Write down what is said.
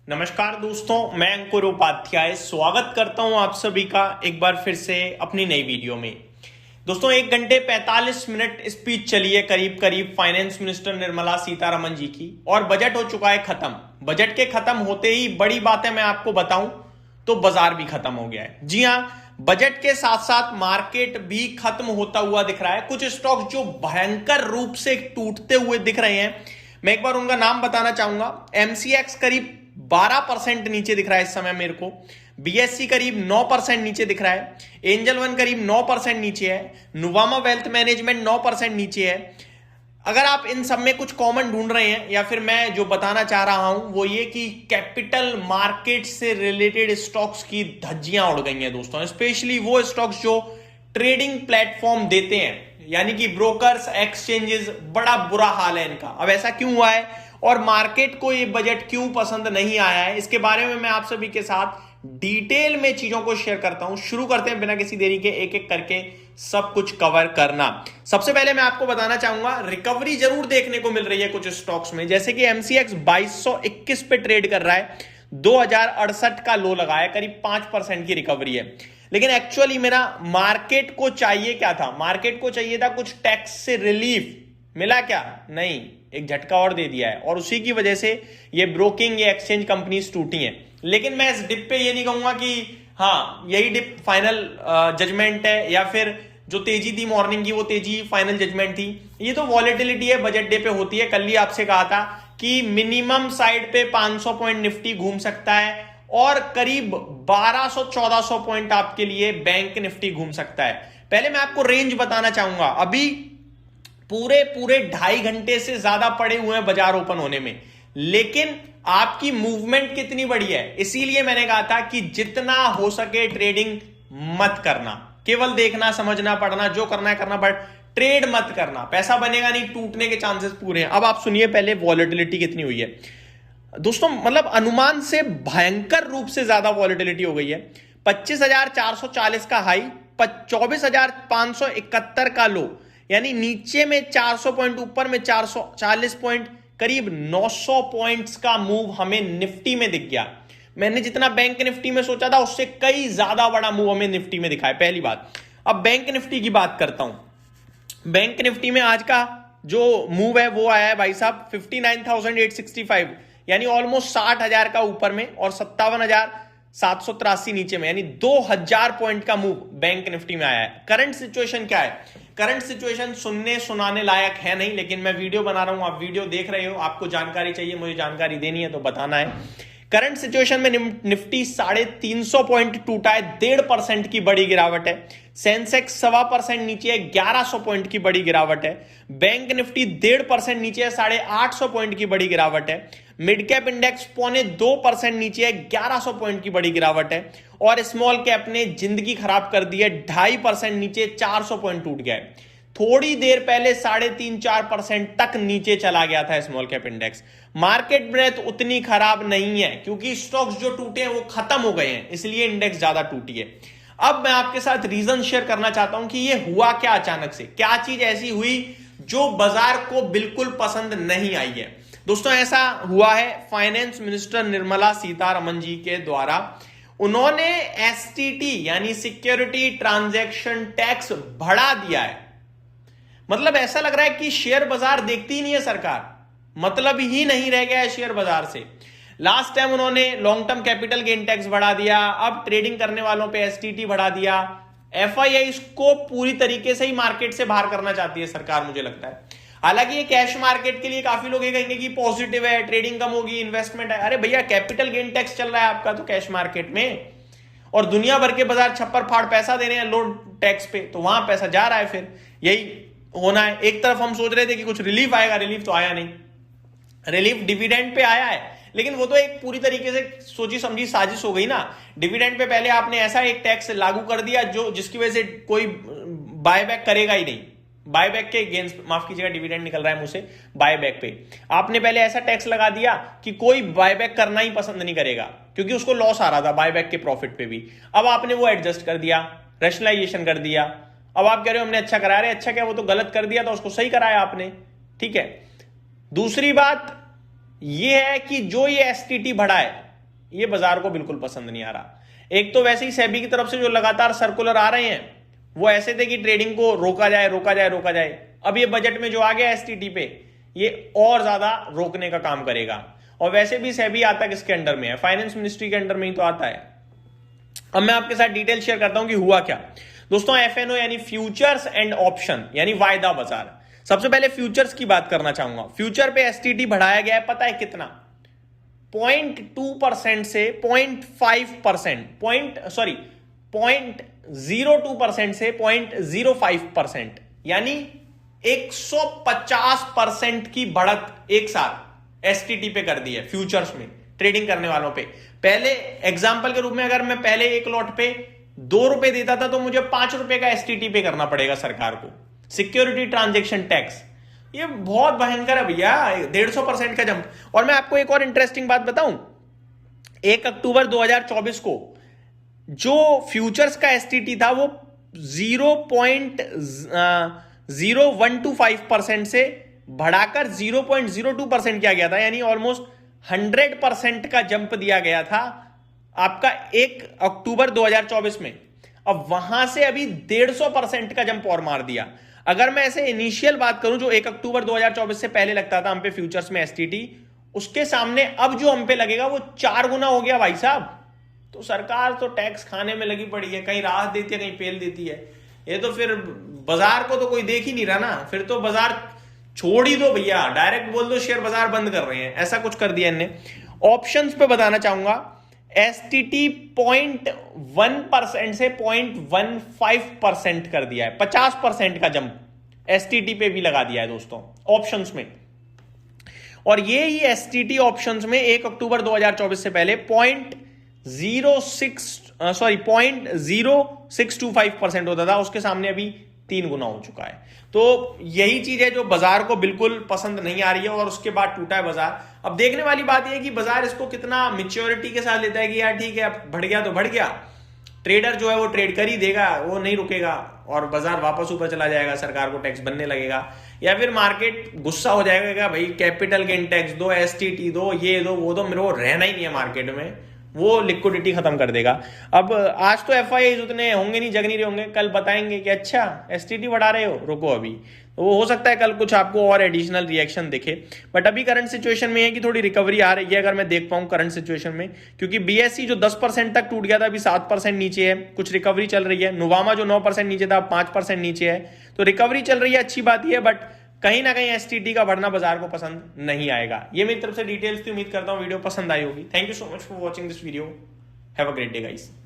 नमस्कार दोस्तों, मैं अंकुर उपाध्याय स्वागत करता हूं आप सभी का एक बार फिर से अपनी नई वीडियो में। दोस्तों 1 घंटे 45 मिनट स्पीच चली है करीब करीब फाइनेंस मिनिस्टर निर्मला सीतारमण जी की, और बजट हो चुका है खत्म। बजट के खत्म होते ही बड़ी बात है मैं आपको बताऊं तो बाजार भी खत्म हो गया है। जी हां, बजट के साथ साथ मार्केट भी खत्म होता हुआ दिख रहा है। कुछ स्टॉक जो भयंकर रूप से टूटते हुए दिख रहे हैं, मैं एक बार उनका नाम बताना चाहूंगा। एमसीएक्स करीब 12% नीचे दिख रहा है इस समय मेरे को। बीएससी करीब 9% नीचे दिख रहा है। एंजल वन करीब 9% नीचे है। नुवामा वेल्थ मैनेजमेंट 9% नीचे है। अगर आप इन सब में कुछ कॉमन ढूंढ रहे हैं, या फिर मैं जो बताना चाह रहा हूं वो ये कि कैपिटल मार्केट से रिलेटेड स्टॉक्स की धज्जियां उड़ गई हैं दोस्तों। स्पेशली वो स्टॉक्स जो ट्रेडिंग प्लेटफॉर्म देते हैं, यानी कि ब्रोकर्स, एक्सचेंजेस, बड़ा बुरा हाल है इनका। अब ऐसा क्यों हुआ है और मार्केट को ये बजट क्यों पसंद नहीं आया है, इसके बारे में मैं आप सभी के साथ डिटेल में चीजों को शेयर करता हूं। शुरू करते हैं बिना किसी देरी के, एक एक करके सब कुछ कवर करना। सबसे पहले मैं आपको बताना चाहूंगा, रिकवरी जरूर देखने को मिल रही है कुछ स्टॉक्स में, जैसे कि एमसीएक्स 2221 पे ट्रेड कर रहा है। 2068 का लो लगाया, करीब 5% की रिकवरी है। लेकिन एक्चुअली मेरा मार्केट को चाहिए क्या था? मार्केट को चाहिए था कुछ टैक्स से रिलीफ। मिला क्या? नहीं, एक झटका और दे दिया है, और उसी की वजह से ये ब्रोकिंग, ये एक्सचेंज कंपनीज टूटी हैं। लेकिन मैं इस डिप पे ये नहीं कहूंगा कि हाँ यही डिप फाइनल जजमेंट है, या फिर जो तेजी थी मॉर्निंग की वो तेजी फाइनल जजमेंट थी। ये तो वॉलेटिलिटी है, बजट डे पे होती है। कल ही आपसे कहा था कि मिनिमम साइड पे 500 पॉइंट निफ्टी घूम सकता है, और करीब 1200-1400 पॉइंट आपके लिए बैंक निफ्टी घूम सकता है। पहले मैं आपको रेंज बताना चाहूंगा। अभी पूरे 2.5 घंटे से ज्यादा पड़े हुए हैं बाजार ओपन होने में, लेकिन आपकी मूवमेंट कितनी बड़ी है। इसीलिए मैंने कहा था कि जितना हो सके ट्रेडिंग मत करना, केवल देखना, समझना, पढ़ना, जो करना है करना, बट ट्रेड मत करना। पैसा बनेगा नहीं, टूटने के चांसेस पूरे हैं। अब आप सुनिए पहले वॉलेटिलिटी कितनी हुई है दोस्तों। मतलब अनुमान से भयंकर रूप से ज्यादा वॉलेटिलिटी हो गई है। 25,440 का हाई, 24,571 का लो, यानी नीचे में 400 पॉइंट, ऊपर में 440 पॉइंट, करीब 900 पॉइंट्स का मूव हमें निफ्टी में दिख गया। मैंने जितना बैंक निफ्टी में सोचा था उससे कई ज्यादा बड़ा मूव हमें निफ्टी में दिखा है, पहली बात। अब बैंक निफ्टी की बात करता हूं। बैंक निफ्टी में आज का जो मूव है वो आया है भाई साहब 59,865, यानी ऑलमोस्ट 60,000 का ऊपर में, और 57,783 नीचे में, यानी 2,000 पॉइंट का मूव बैंक निफ्टी में आया है। करंट सिचुएशन क्या है? करंट सिचुएशन सुनने सुनाने लायक है नहीं, लेकिन मैं वीडियो बना रहा हूं, आप वीडियो देख रहे हो, आपको जानकारी चाहिए, मुझे जानकारी देनी है तो बताना है। करंट सिचुएशन में निफ्टी 350 पॉइंट टूटा है, 1.5% की बड़ी गिरावट है। सेंसेक्स 1.25% नीचे है, 1100 पॉइंट की बड़ी गिरावट है। बैंक निफ्टी 1.5% नीचे है, 850 पॉइंट की बड़ी गिरावट है। मिड कैप इंडेक्स 0.25% नीचे है, 1100 पॉइंट की बड़ी गिरावट है। और स्मॉल कैप ने जिंदगी खराब कर दी है, 2.5% नीचे, 400 पॉइंट टूट गया है। थोड़ी देर पहले 3.5-4% तक नीचे चला गया था small cap index. Market breadth उतनी खराब नहीं है, क्योंकि स्टॉक्स जो टूटे हैं वो खत्म हो गए हैं, इसलिए इंडेक्स ज्यादा टूटी है। अब मैं आपके साथ रीजन शेयर करना चाहता हूं कि ये हुआ क्या, अचानक से क्या चीज ऐसी हुई जो बाजार को बिल्कुल पसंद नहीं आई है। दोस्तों ऐसा हुआ है, फाइनेंस मिनिस्टर निर्मला सीतारमण जी के द्वारा उन्होंने एसटीटी यानी सिक्योरिटी ट्रांजैक्शन टैक्स बढ़ा दिया है। मतलब ऐसा लग रहा है कि शेयर बाजार देखती ही नहीं है सरकार, मतलब ही नहीं रह गया है शेयर बाजार से। लास्ट टाइम उन्होंने long term capital gain tax बढ़ा दिया, अब ट्रेडिंग करने वालों पे एसटीटी बढ़ा दिया। एफआईआई इसको पूरी तरीके से ही मार्केट से बाहर करना चाहती है सरकार, मुझे लगता है। हालांकि ये कैश मार्केट के लिए काफी लोग ये कहेंगे कि पॉजिटिव है, ट्रेडिंग कम होगी, इन्वेस्टमेंट है। अरे भैया, कैपिटल गेन टैक्स चल रहा है आपका तो कैश मार्केट में, और दुनिया भर के बाजार छप्पर फाड़ पैसा दे रहे हैं लो टैक्स पे, तो वहां पैसा जा रहा है। फिर यही होना है। एक तरफ हम सोच रहे थे कि कुछ रिलीफ आएगा, रिलीफ तो आया नहीं। रिलीफ डिविडेंड पे आया है, लेकिन वो तो एक पूरी तरीके से सोची समझी साजिश हो गई ना। डिविडेंड पे पहले आपने ऐसा एक टैक्स लागू कर दिया जो जिसकी वजह से कोई बायबैक करेगा ही नहीं। बायबैक के अगेंस्ट, माफ कीजिएगा डिविडेंड निकल रहा है मुंह से, बायबैक पे आपने पहले ऐसा टैक्स लगा दिया कि कोई बायबैक करना ही पसंद नहीं करेगा, क्योंकि उसको लॉस आ रहा था बायबैक के प्रॉफिट पे भी। अब आपने वो एडजस्ट कर दिया, रैशनलाइजेशन कर दिया। अब आप कह रहे हो हमने अच्छा करा रहे, अच्छा क्या, वो तो गलत कर दिया था, उसको सही कराया आपने, ठीक है। दूसरी बात यह है कि जो ये एसटीटी बढ़ा है, ये बाजार को बिल्कुल पसंद नहीं आ रहा। एक तो वैसे ही सेबी की तरफ से जो लगातार सर्कुलर आ रहे हैं वो ऐसे थे कि ट्रेडिंग को रोका जाए रोका जाए रोका जाए। अब ये बजट में जो आ गया एसटीटी पे, ये और ज्यादा रोकने का काम करेगा। और वैसे भी सेबी आता किसके अंडर में है? फाइनेंस मिनिस्ट्री के अंडर में ही तो आता है। अब मैं आपके साथ डिटेल शेयर करता हूं कि हुआ क्या। दोस्तों एफएनओ यानी फ्यूचर्स एंड ऑप्शन यानी वायदा बाजार। सबसे पहले फ्यूचर्स की बात करना चाहूंगा। फ्यूचर पे एसटीटी बढ़ाया गया है, पता है कितना? 0.2% से 0.5%, 0.02% से 0.05%, यानी 150% की बढ़त एक साथ एसटीटी पे कर दी है फ्यूचर्स में ट्रेडिंग करने वालों पे। पहले एग्जांपल के रूप में अगर मैं पहले एक लॉट पे 2 रुपए देता था तो मुझे 5 रुपए का एसटीटी पे करना पड़ेगा सरकार को, सिक्योरिटी ट्रांजैक्शन टैक्स। ये बहुत भयंकर है भैया, 150% का जंप। और मैं आपको एक और इंटरेस्टिंग बात बताऊं, 1 अक्टूबर 2024 को जो फ्यूचर्स का एसटीटी था वो 0.0125% से बढ़ाकर 0.02% किया गया था, यानी ऑलमोस्ट 100% का जंप दिया गया था आपका 1 अक्टूबर 2024 में। अब वहां से अभी 150% का जंप और मार दिया। अगर मैं ऐसे इनिशियल बात करूं जो 1 अक्टूबर 2024 से पहले लगता था हम पे फ्यूचर्स में एसटीटी, उसके सामने अब जो हम पे लगेगा वो 4 गुना हो गया भाई साहब। तो सरकार तो टैक्स खाने में लगी पड़ी है, कहीं राहत देती है कहीं पेल देती है। ये तो फिर बाजार को तो कोई देख ही नहीं रहा ना, फिर तो बाजार छोड़ ही दो भैया, डायरेक्ट बोल दो शेयर बाजार बंद कर रहे हैं, ऐसा कुछ कर दिया इनने। ऑप्शंस पे बताना चाहूंगा, एसटीटी 0.1% से 0.15% कर दिया है, 50% का जंप एसटीटी पे भी लगा दिया है दोस्तों ऑप्शंस में। और ये ही एसटीटी ऑप्शंस में 1 अक्टूबर 2024 से पहले 0.0625% होता था, उसके सामने अभी 3 गुना हो चुका है। तो यही चीज है जो बाजार को बिल्कुल पसंद नहीं आ रही है और उसके बाद टूटा है बाजार। अब देखने वाली बात यह है कि बाजार इसको कितना मैच्योरिटी के साथ लेता है कि यार ठीक है अब बढ़ गया तो बढ़ गया, ट्रेडर जो है वो ट्रेड कर ही देगा, वो नहीं रुकेगा और बाजार वापस ऊपर चला जाएगा, सरकार को टैक्स बनने लगेगा। या फिर मार्केट गुस्सा हो जाएगा भाई कैपिटल गेन टैक्स दो, एसटीटी दो, ये दो वो दो, मेरे को रहना ही नहीं है मार्केट में, वो लिक्विडिटी खत्म कर देगा। अब आज तो एफआईआई उतने होंगे नहीं, जग नहीं रहे होंगे, कल बताएंगे कि अच्छा एसटीटी बढ़ा रहे हो, रुको अभी। तो वो हो सकता है कल कुछ आपको और एडिशनल रिएक्शन दिखे। बट अभी करंट सिचुएशन में है कि थोड़ी रिकवरी आ रही है अगर मैं देख पाऊं करंट सिचुएशन में, क्योंकि बीएससी जो 10% तक टूट गया था अभी 7% नीचे है, कुछ रिकवरी चल रही है। नुवामा जो 9% नीचे था 5% नीचे है, तो रिकवरी चल रही है, अच्छी बात ही है। बट कहीं ना कहीं एसटीटी का बढ़ना बाजार को पसंद नहीं आएगा। ये मेरी तरफ से डिटेल्स थी, उम्मीद करता हूं वीडियो पसंद आई होगी। Thank you so much for watching this video, have a great day guys.